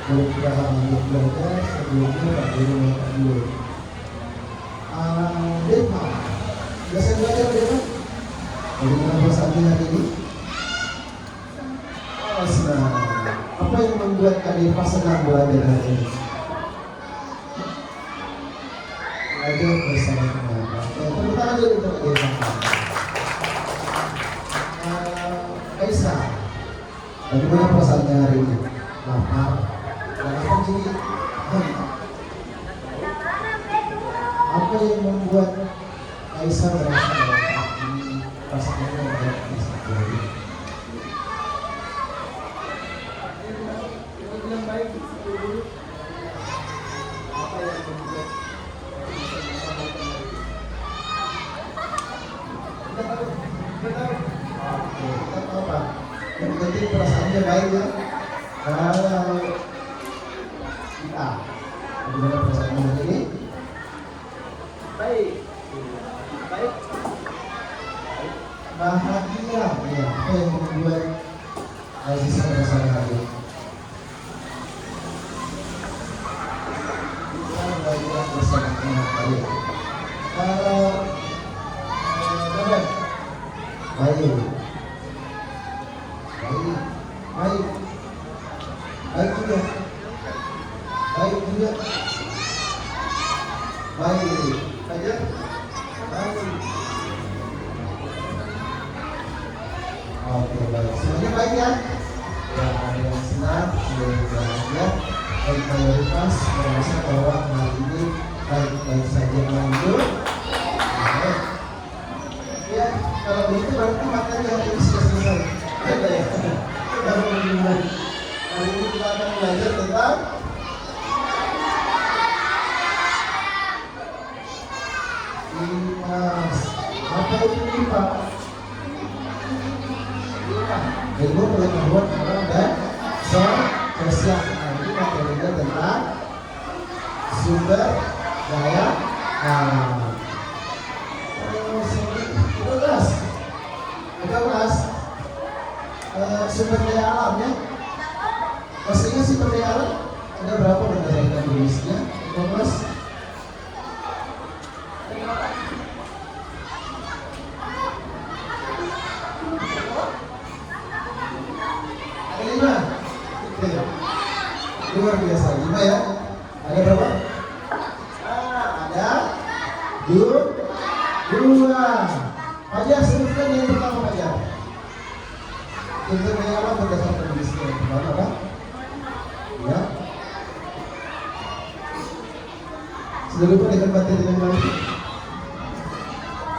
Belum kita lanjut belajar sebelumnya Pak Guru dulu. Deva, biasa belajar Deva? Bagaimana perasaannya hari ini? Oh, senang. Apa yang membuat Kak Deva senang belajar hari ini? Belajar bersama teman. Tepuk tangan dulu untuk Kak Deva. Kaisa, bagaimana perasaannya hari ini? Lapar? Lapar jadi apa yang membuat Kaisa merasa lapar ini? Perasaannya membuat Kaisa jadi apa yang membuat kita tahu Pak, yang penting perasaannya baik ya. Kalau kita, bagaimana perasaannya hari ini? Baik, baik, bahagia. Ya, apa yang membuat Aziza merasa bahagia? Kita belajar bersama teman baik. Kalau baik, baik, baik, baik juga, baik juga, baik saja, baik. Oke, baik. Semuanya baik ya? Ya, ada yang senang, ada yang bahagia. Baik, mayoritas merasa bahwa hal ini baik-baik saja lanjut. Baik. Ya, kalau begitu berarti materi hari ini sudah selesai. Ada ya? Baru mulai. Hari ini kita akan belajar tentang limas. Apa itu limas? Ilmu pengetahuan orang dan sosial. Nah, ini materinya tentang sumber daya alam. Sumber daya alamnya, pastinya sumber daya alam ada berapa berdasarkan jenisnya? 15. Ada 5. Oke. Luar biasa, 5 ya. Ada berapa? Ada 2. Fajar, sebutkan yang pertama Fajar. Sumber daya alam berdasarkan jenisnya yang pertama apa? Ya. Sudah lupa dengan materi yang lain?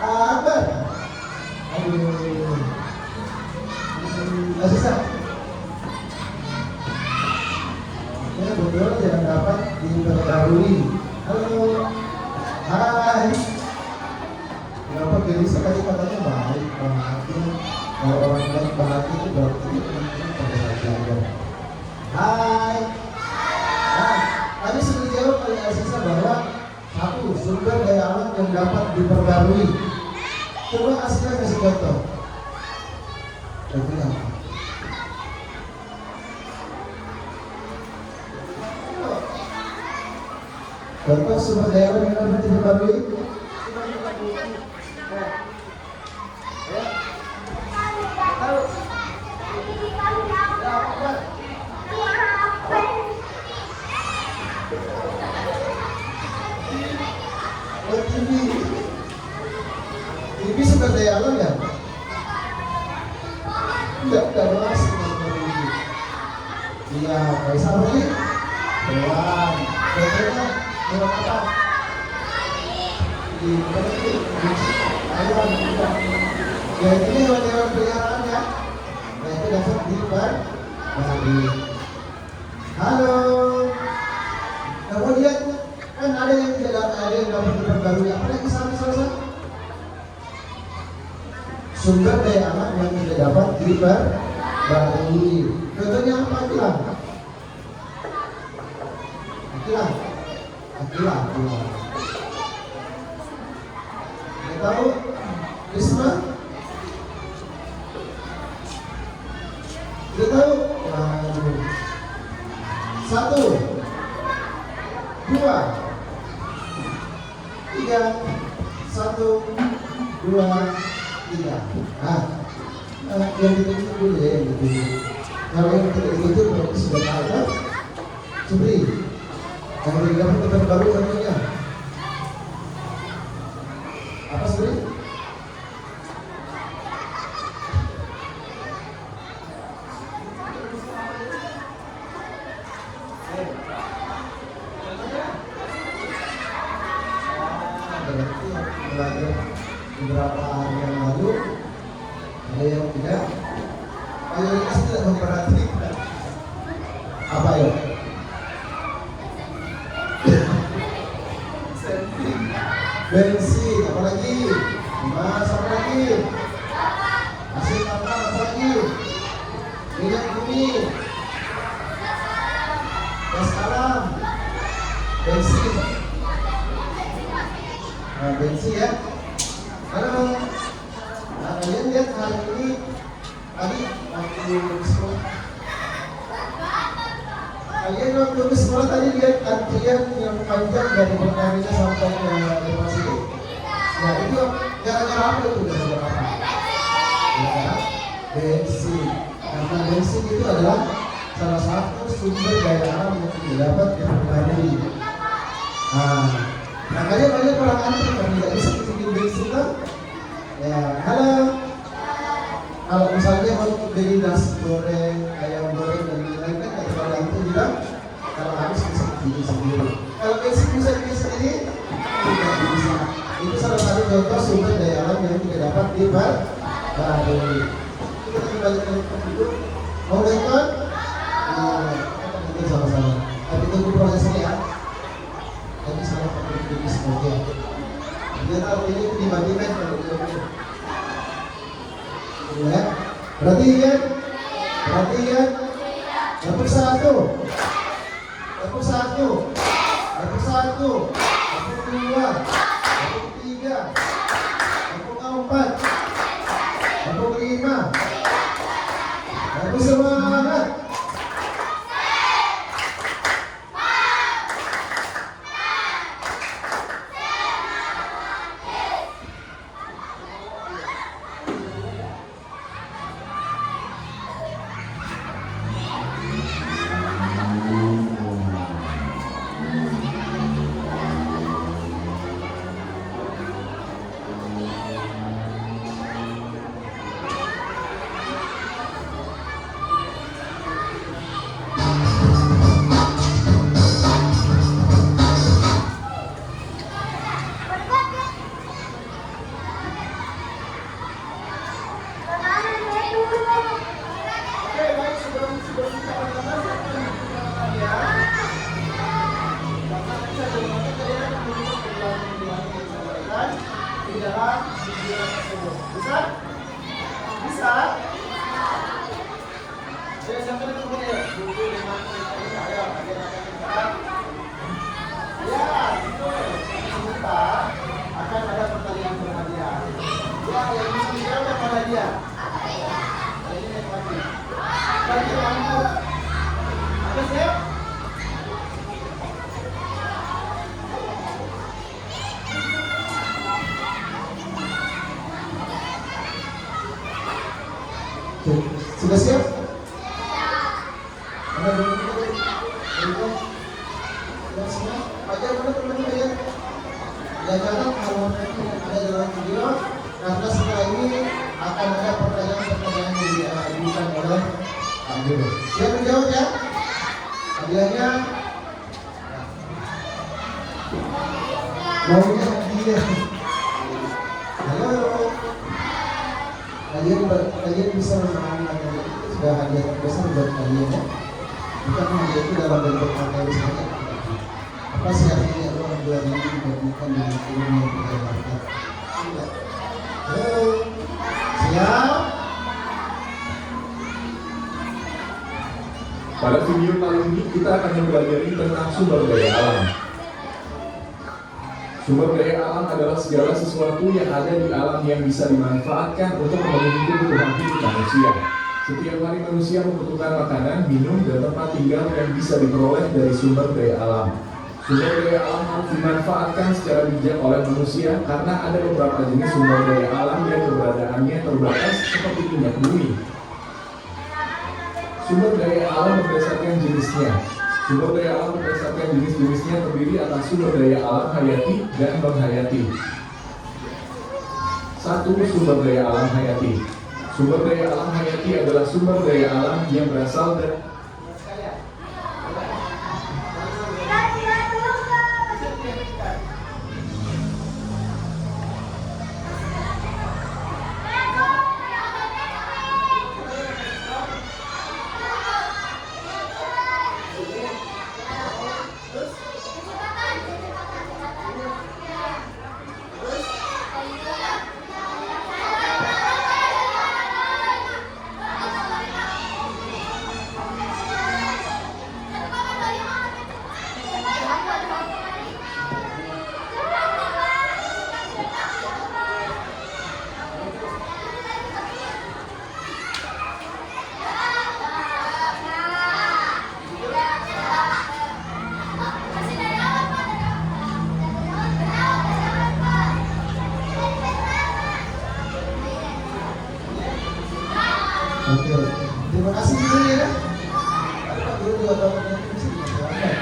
Apa? Aduh. Gak susah. Ya, betul, jangan dapat diperbarui. Halo. Hai. Kenapa Gelisa tadi katanya baik bahagia? Kalau orang baik bahagia itu berarti teman-teman pada saat belajar. Hai. Nah, tadi sudah dijawab oleh Aziza bahwa satu sumber daya alam yang dapat diperbarui. Coba Aziza kasih contoh. Contohnya apa? Contoh sumber daya alam yang dapat diperbarui. TV sumber daya alam ya? Enggak masuk iya, Kaisa beli hewan, contohnya hewan apa? Di ayam, ya ini hewan-hewan peliharaan ya. Nah itu dapat diperbagi. Halo, kemudian kan ada yang tidak ada yang dapat diperbarui. Apa lagi salah? Sumber daya alam yang tidak dapat diperbarui. Contohnya apa? Akilah. Kita tahu Risma? Kita tahu? 1, 2, 3, 1, 2, 3. Nah, yang ditunjuk dulu ya, yang ditunjuk. Kalau yang tidak ditunjuk berarti sudah tahu kan? Subri, yang bergabung ke baru namanya apa Subri? Berarti belajar beberapa hari yang lalu ada yang tidak, mayoritas tidak memperhatikan apa ya? Bensin, apalagi? Mas, apalagi? Asin apalagi? Minyak bumi, gas alam, bensin. Nah, bensin ya. Halo. Nah, kalian lihat hari ini tadi waktu sekolah tadi lihat antrian yang panjang dari Pertamina sampai ke rumah sini. Nah, itu gara-gara apa itu? Gara-gara apa? Ya, bensin. Karena bensin itu adalah salah satu sumber daya alam yang didapat dari negeri. Nah, makanya banyak orang antri yang tidak bisa bikin bensin kan? Ya, halo. Kalau misalnya mau beli nasi goreng, ayam goreng dan lain-lain kan nggak terlalu antri bilang. Kalau habis bisa bikin sendiri. Kalau bensin bisa bikin sendiri, tidak bisa. Itu salah satu contoh sumber daya alam yang tidak dapat dibatasi. Kita kembali ke dulu. Mau ikut? Kita bikin sama-sama. Tapi tunggu prosesnya ya. Tapi salah pakai bikin semuanya. Dia tahu ini dibandingkan kalau dia ya. Perhatikan. Dapur satu, dapur dua, dapur tiga, dapur keempat, dapur kelima, dapur semangat. Sudah siap? Ada semua? Ajar mana teman-teman ya? Ya jangan kalau ada dalam video, karena setelah ini akan ada pertanyaan-pertanyaan yang diajukan oleh Pak Guru. Siap menjawab ya? Hadiahnya maunya hadiah. Halo. Kalian bisa memenangkan materi itu sudah hadiah terbesar buat kalian ya. Bukan hadiah itu dalam bentuk materi saja. Apa sih artinya uang 2.000 dibandingkan dengan ilmu yang kita dapatkan? Tidak. Halo, siap? Pada video kali ini kita akan mempelajari tentang sumber daya alam. Sumber daya alam adalah segala sesuatu yang ada di alam yang bisa dimanfaatkan untuk memenuhi kebutuhan hidup manusia. Setiap hari manusia membutuhkan makanan, minum, dan tempat tinggal yang bisa diperoleh dari sumber daya alam. Sumber daya alam harus dimanfaatkan secara bijak oleh manusia karena ada beberapa jenis sumber daya alam yang keberadaannya terbatas seperti minyak bumi. Sumber daya alam berdasarkan jenisnya. Sumber daya alam berdasarkan jenis-jenisnya terdiri atas sumber daya alam hayati dan non-hayati. 1. Sumber daya alam hayati. Sumber daya alam hayati adalah sumber daya alam yang berasal dari Oke, terima kasih guru ya. Ada Pak Guru juga tampaknya bisa dimasalahkan.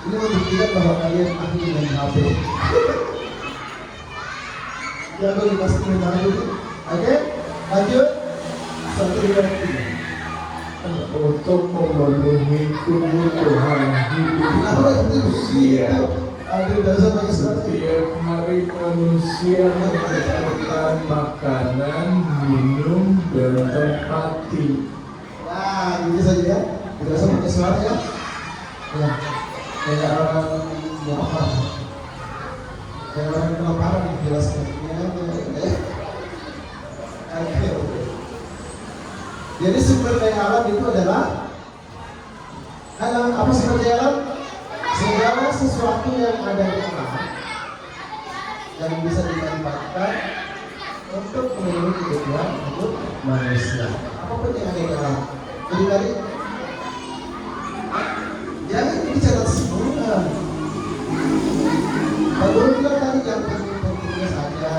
Ini membuktikan bahwa kalian ahli dengan HP. Ya, lo dikasih dengan HP. Oke, lanjut. 1, 2, 3. untuk memenuhi kebutuhan hidup manusia. Aduh, dasar pakai surat. Setiap hari manusia membutuhkan makanan, minum, dan tempat tinggal. Nah, gitu saja ya. Tidak usah pakai suara ya. Ya, kayak orang yang apa? Kayak orang yang kelaparan dijelaskan. Ya. Oke. Jadi sumber daya alam itu adalah apa sumber daya alam? Segala sesuatu yang ada di alam yang bisa dimanfaatkan untuk memenuhi kebutuhan hidup manusia. Apapun yang ada di alam. Jadi tadi jangan dicatat semua. Pak Guru bilang tadi yang penting-pentingnya saja.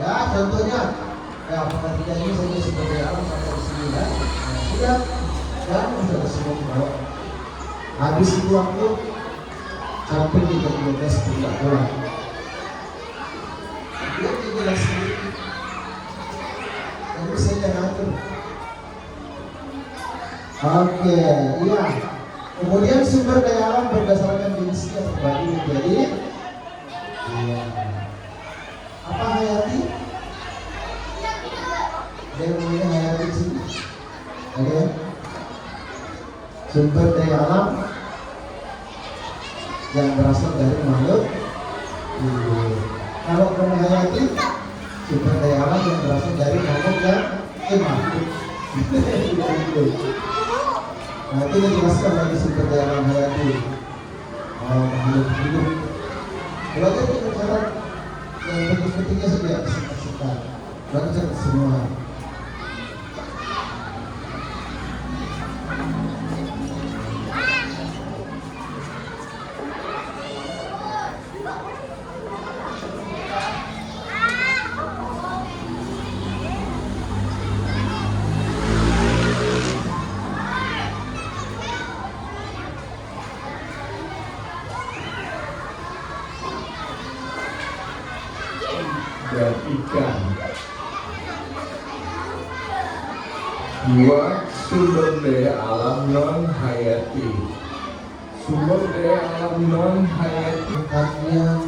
Ya contohnya, ya pengertian ini saja sumber daya alam sampai di sini ya. Sudah, dan sudah semua dibawa. Habis itu waktu sampai di 12 tidak pulang. Dia tinggal sendiri. Tapi saya yang ngatur. Oke, iya. Kemudian sumber daya alam berdasarkan jenisnya terbagi menjadi apa hayati? Ada yang namanya hayati di sini. Oke. Sumber daya alam yang berasal dari makhluk hidup. Kalau menghayati sumber daya alam yang berasal dari makhluk yang makhluk. Nah itu dijelaskan lagi sumber daya alam hayati. Makhluk hidup. Belajar itu cara yang penting-pentingnya saja singkat-singkat. Belajar semua. Dan ikan. 2. Sumber daya alam non hayati. Sumber daya alam non hayati Yang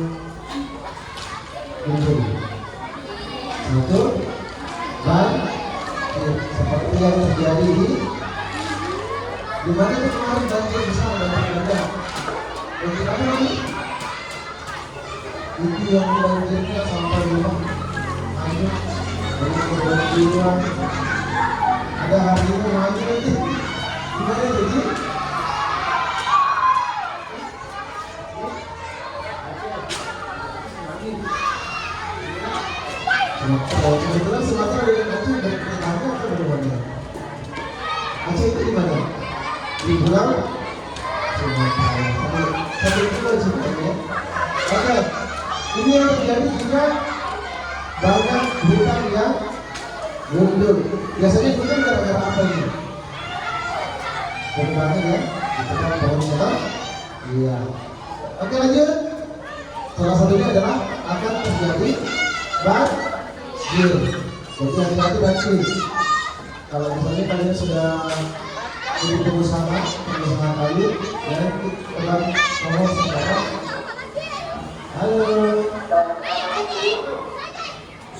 muncul satu dan seperti yang terjadi di mana itu kemarin banjir besar dan rendah. Banjir apa lagi? Itu yang banjirnya sampai rumah hanyut dari kebanjiran. Ada hari ini maju nanti gimana jadi? Kebetulan Sumatera dengan Aceh bertetangga bagaimana? Aceh itu di mana? Di Pulau Sumatera. Satu pulau sebenarnya. Oke, ini yang terjadi juga banyak hutan yang mundur. Biasanya hutan gara-gara apa ini? Bagaimana ya? Kita pohonnya toh? Iya. Oke, lanjut. Salah satunya adalah akan terjadi banjir. Jadi hati-hati banjir. Kalau misalnya kalian sudah jadi pengusaha kayu, dan teman ngomong sekarang. Halo.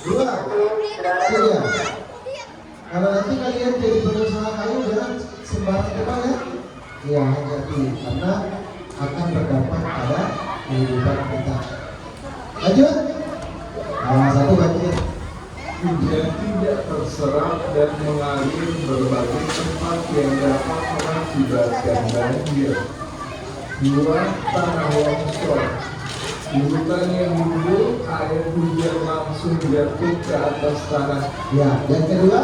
Dua. Tiga. Kalau nanti kalian jadi pengusaha kayu, jangan sembarang depan ya. Iya, hati-hati karena akan berdampak pada kehidupan kita. Lanjut. Nah, satu banjir. Hujan tidak terserap dan mengalir berbagai tempat yang dapat mengakibatkan banjir. Dua, tanah longsor. Di hutan yang gundul, air hujan langsung jatuh ke atas tanah. Ya, yang kedua.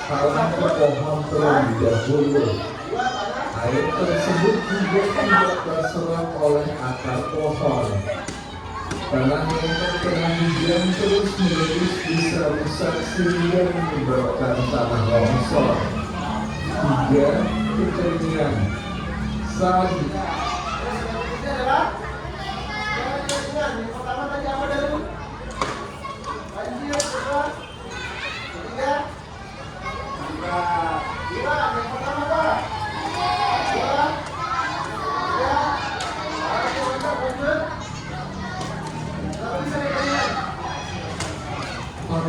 Tanam pohon terlebih dahulu. Air tersebut juga tidak terserap oleh akar pohon. Tanah yang terkena hujan terus menerus bisa rusak sehingga menyebabkan tanah longsor. Tiga, kekeringan. Sabi.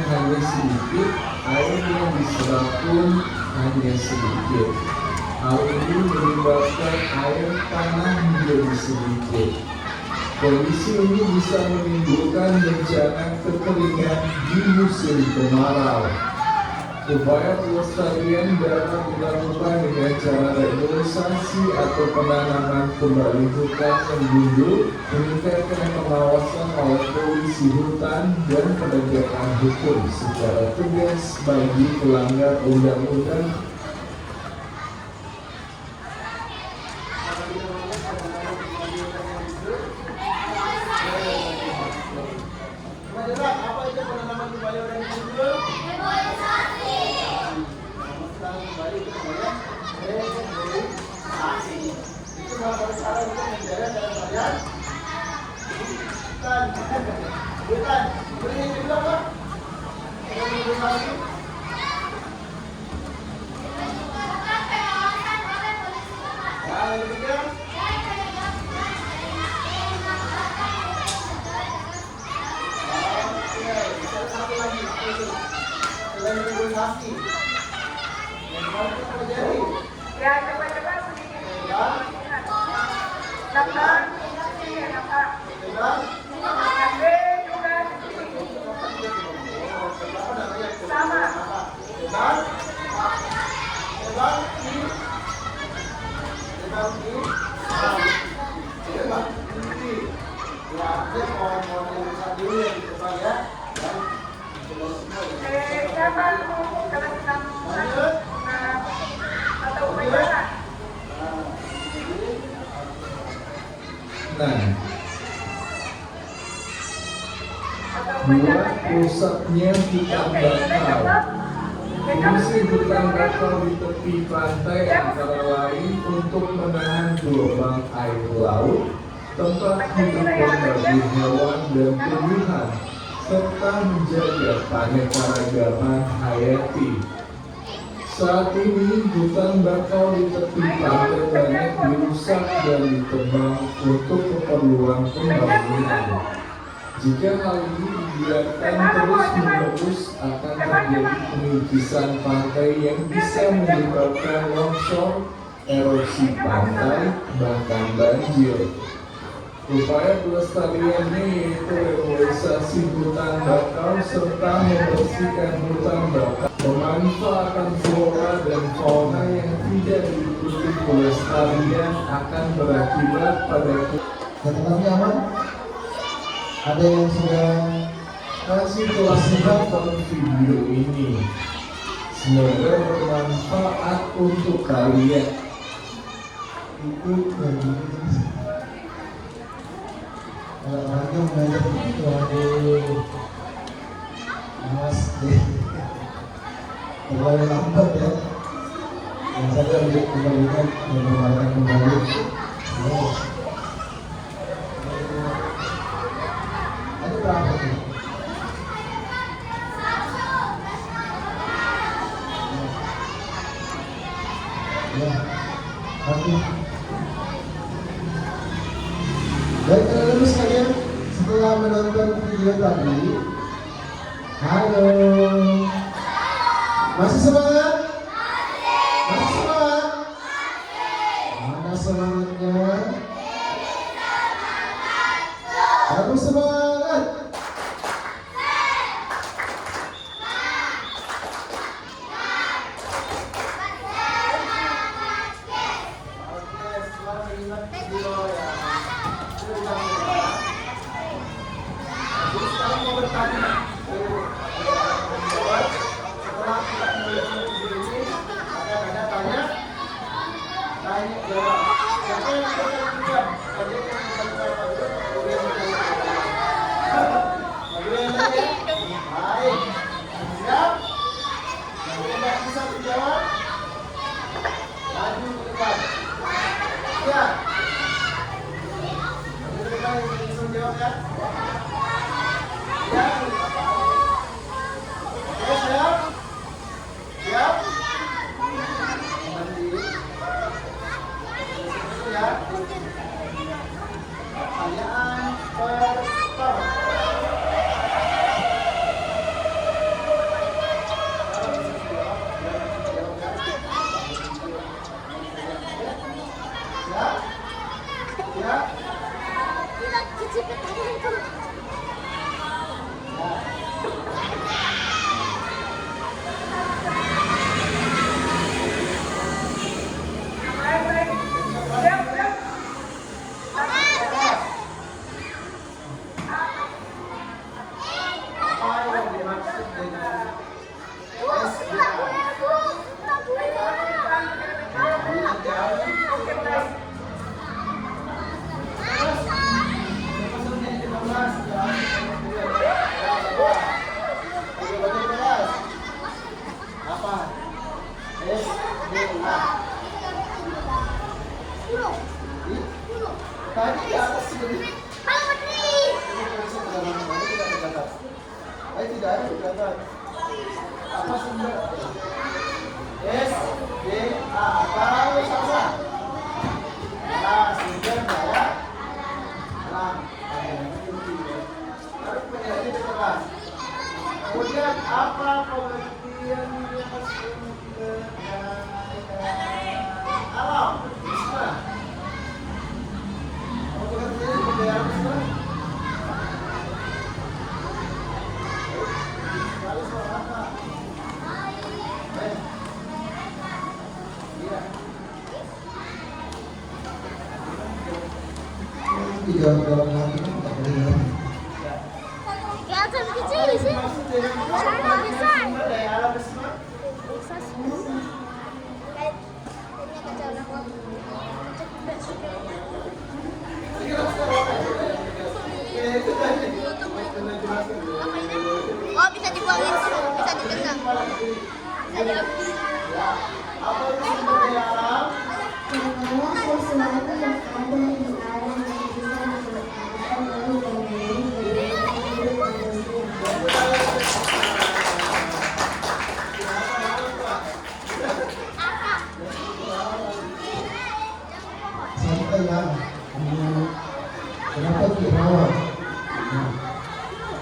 Hanya sedikit, air yang diserap pun hanya sedikit. Hal ini menyebabkan air tanah menjadi sedikit. Kondisi ini bisa menimbulkan bencana kekeringan di musim kemarau. Upaya pelestarian dapat dilakukan dengan cara regulasi atau penanaman kembali hutan yang gundul, meningkatkan pengawasan oleh polisi hutan dan penegakan hukum secara tegas bagi pelanggar undang-undang. Ya, coba-coba sedikit. Nampak, ini nampak. Ambil juga sedikit. Sama. Siapa mau kalau kita atau bagaimana? Nah, dua, rusaknya hutan bakau. Fungsi hutan bakau di tepi pantai antara lain untuk menahan gelombang air laut, tempat hidup berbagai hewan dan tumbuhan, serta menjaga keanekaragaman hayati. Saat ini hutan bakau di tepi pantai banyak dirusak dan ditebang untuk keperluan pembangunan. Jika hal ini dibiarkan terus-menerus akan terjadi pengikisan pantai yang bisa menyebabkan longsor, erosi pantai, bahkan banjir. Upaya pelestariannya yaitu reboisasi hutan bakau serta membersihkan hutan bakau, pemanfaatan flora dan fauna yang tidak diikuti pelestarian akan berakibat pada Tempatnya aman? Ada yang sudah kasih telah menonton video ini. Semoga bermanfaat untuk kalian. itu kalau orangnya mengajar begitu, aduh, mas deh, terlalu lambat ya. Yang saya ambil kembalikan dan mengeluarkan kembali. Oh. Ada berapa nih? Ya, oke. Baik, teman-teman sekalian, setelah menonton video tadi, halo, masih semangat? Masih semangat? Mana semangatnya? Harus semangat! Tadi di atas sini. Tidak ada kelihatan. Apa sumber? S D A. Tahu sama. Nah, sumbernya ya. Nah, harus menjadi keras. Kemudian apa pengertian sumbernya? Alam. Bisa. Apa pengertian sumbernya? Bisa. Di dalam hati kan tak boleh lagi. Kelihatan kecil sih. Sana besar. Bisa sih. Oh, bisa dibuangin, bisa ditendang. Bisa diambil. Apa itu sumbernya alam? Segala sesuatu yang ada di alam yang bisa dimanfaatkan oleh hidup manusia.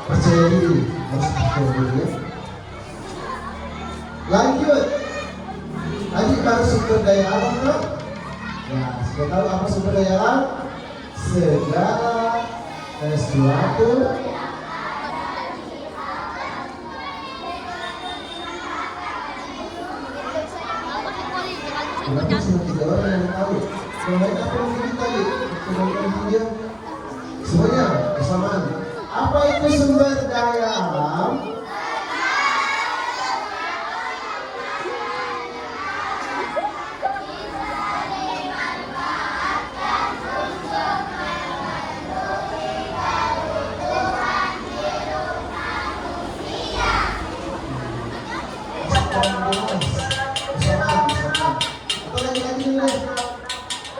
Percaya diri, harus percaya diri ya. Lanjut. Tadi baru sumber daya alam kan? Ya, sudah tahu apa sumber daya alam? Segala sesuatu kenapa cuma 3 orang yang tahu? Yang lain apa yang kita tadi? Kemudian dia semuanya bersamaan. Apa itu sumber daya alam?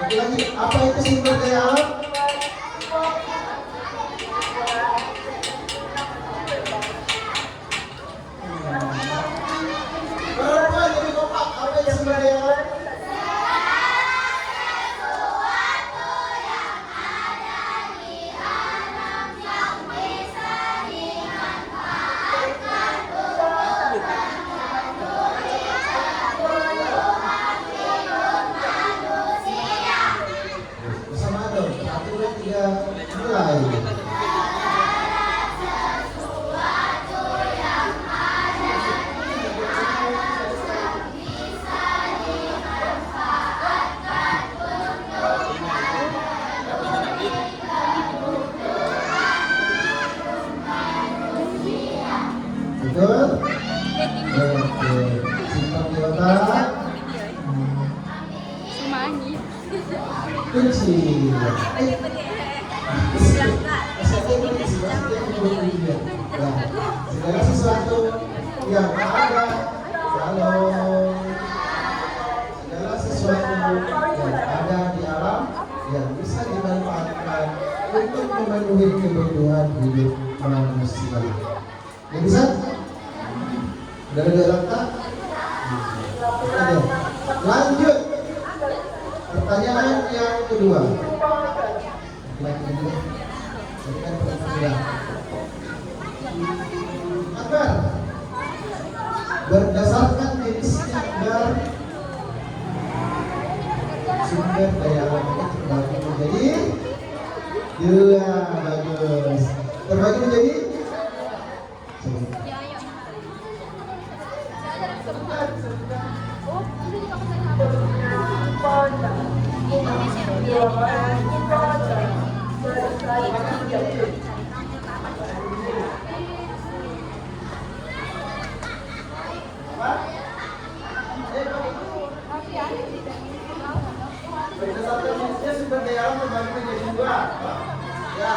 Lagi, apa itu sumber daya alam? Berapa jadi kompak? Apa itu sumber daya alam? Bersama dong, 1, 2, 3, mulai. Betul? Oke, simpan di otak. Kunci. Segala sesuatu yang ada, segala sesuatu yang ada di alam yang bisa dimanfaatkan untuk memenuhi kebutuhan hidup manusia. Ya bisa? Udah ada letak? Oke. Lanjut. Pertanyaan yang kedua. Lagi ini. Jadi kan pertanyaan. Akar berdasarkan jenisnya dan sumber daya alamnya terbagi menjadi 2. Bagus. Terbagi menjadi berdasarkan jenisnya sumber daya alam terbagi menjadi 2. Ya.